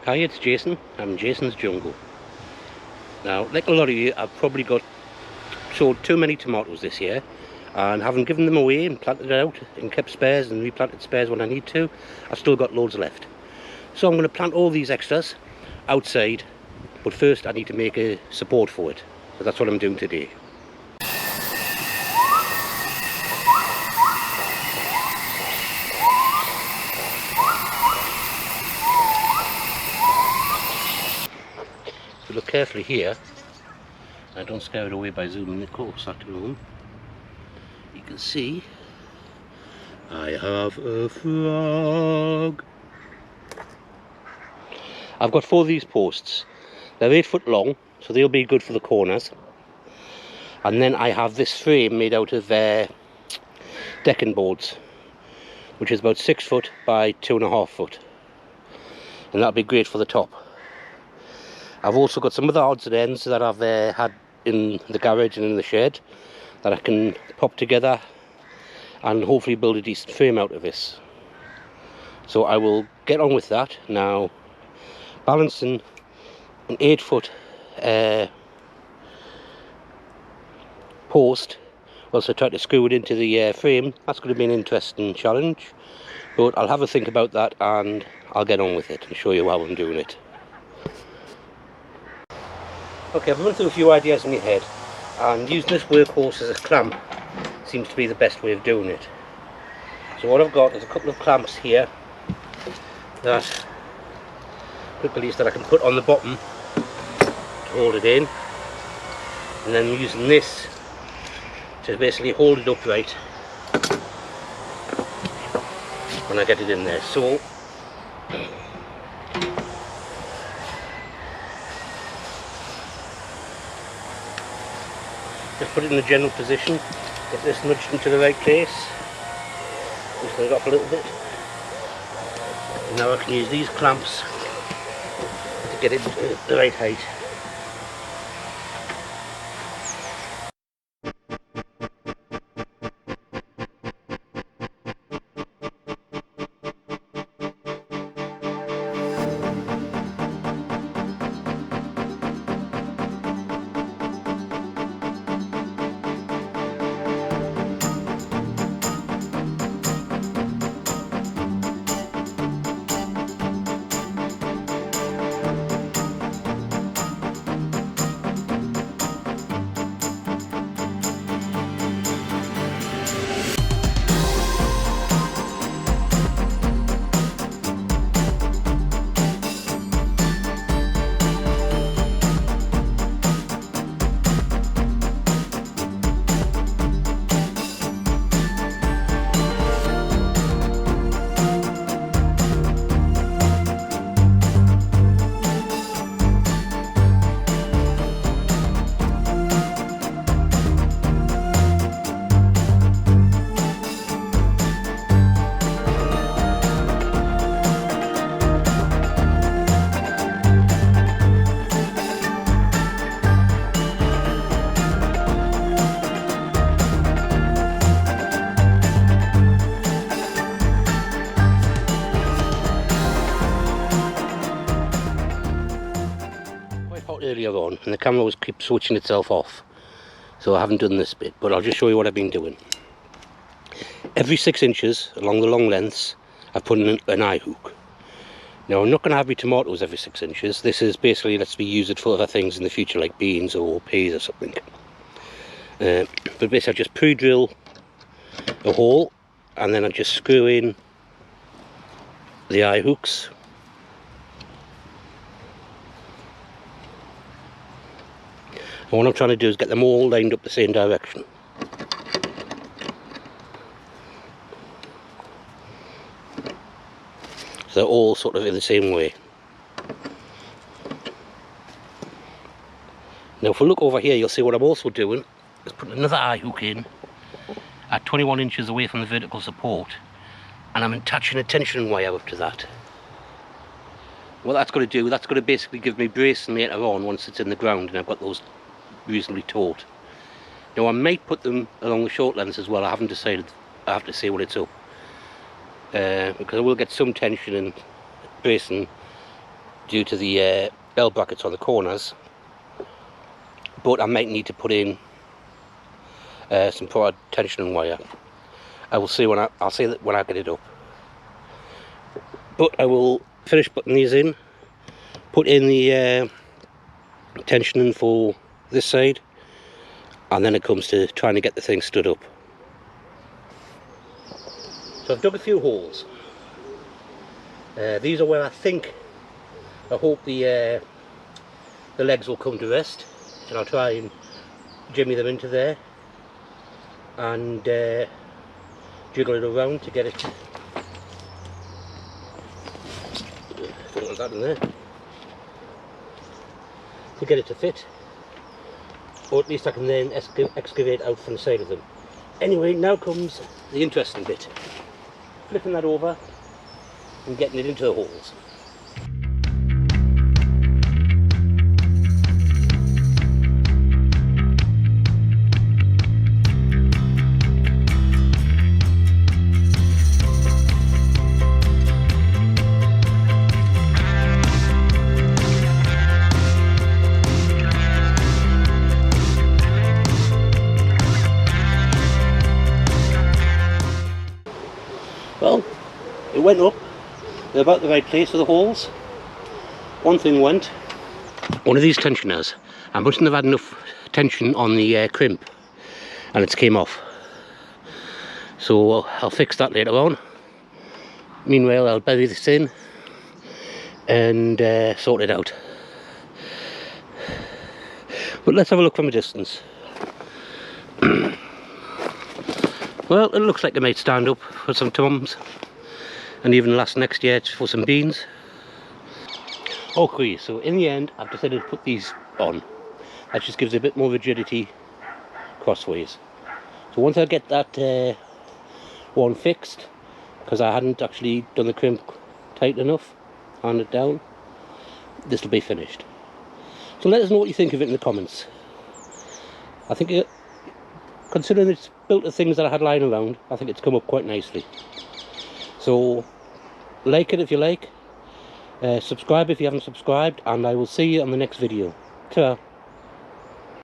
Hi, it's Jason. I'm Jason's Jungle. Now, like a lot of you, I've probably sowed too many tomatoes this year and haven't given them away and planted it out and kept spares and replanted spares when I need to. I've still got loads left. So I'm going to plant all these extras outside, but first I need to make a support for it. So that's what I'm doing today. So look carefully here. I don't scare it away by zooming it close at home. You can see I have a frog. I've got 4 of these posts. They're 8 foot long, so they'll be good for the corners. And then I have this frame made out of decking boards, which is about 6 foot by 2.5 foot. And that'll be great for the top. I've also got some other odds and ends that I've had in the garage and in the shed that I can pop together and hopefully build a decent frame out of this. So I will get on with that now. Balancing an 8 foot post whilst I try to screw it into the frame, that's going to be an interesting challenge, but I'll have a think about that and I'll get on with it and show you how I'm doing it. Okay, I've run through a few ideas in my head, and using this workhorse as a clamp seems to be the best way of doing it. So what I've got is a couple of clamps here that that I can put on the bottom to hold it in, and then using this to basically hold it upright when I get it in there. So just put it in the general position, get this nudged into the right place, loosen it up a little bit, and now I can use these clamps to get it to the right height. Earlier on, and the camera was keep switching itself off, so I haven't done this bit, but I'll just show you what I've been doing. Every 6 inches along the long lengths I've put in an eye hook. Now I'm not going to have my tomatoes every 6 inches. This is basically lets me use it for other things in the future, like beans or peas or something. But basically I just pre-drill a hole and then I just screw in the eye hooks. And what I'm trying to do is get them all lined up the same direction. So they're all sort of in the same way. Now if we look over here, you'll see what I'm also doing is putting another eye hook in at 21 inches away from the vertical support, and I'm attaching a tension wire up to that. What that's going to do, that's going to basically give me bracing later on once it's in the ground and I've got those reasonably taut. Now I might put them along the short lengths as well. I haven't decided. I have to see when it's up, because I will get some tension and bracing due to the bell brackets on the corners, but I might need to put in some forward tension wire. I will see when I'll see that when I get it up. But I will finish putting these in, put in the tensioning for this side, and then it comes to trying to get the thing stood up. So I've dug a few holes. These are where I hope the legs will come to rest, and I'll try and jimmy them into there and jiggle it around to get it. Don't want that in there. To get it to fit, or at least I can then excavate out from the side of them. Anyway, now comes the interesting bit. Flipping that over and getting it into the holes. Well, it went up. They're about the right place for the holes. One thing went. One of these tensioners, I mustn't have had enough tension on the crimp, and it's came off. So I'll fix that later on. Meanwhile, I'll bury this in and sort it out. But let's have a look from a distance. Well, it looks like it might stand up for some tomes, and even last next year for some beans. Okay, so in the end I've decided to put these on. That just gives it a bit more rigidity crossways. So once I get that one fixed, because I hadn't actually done the crimp tight enough, hand it down, this will be finished. So let us know what you think of it in the comments. I think considering it's built of things that I had lying around, I think it's come up quite nicely. So like it if you like, subscribe if you haven't subscribed, and I will see you on the next video. Ta-ra.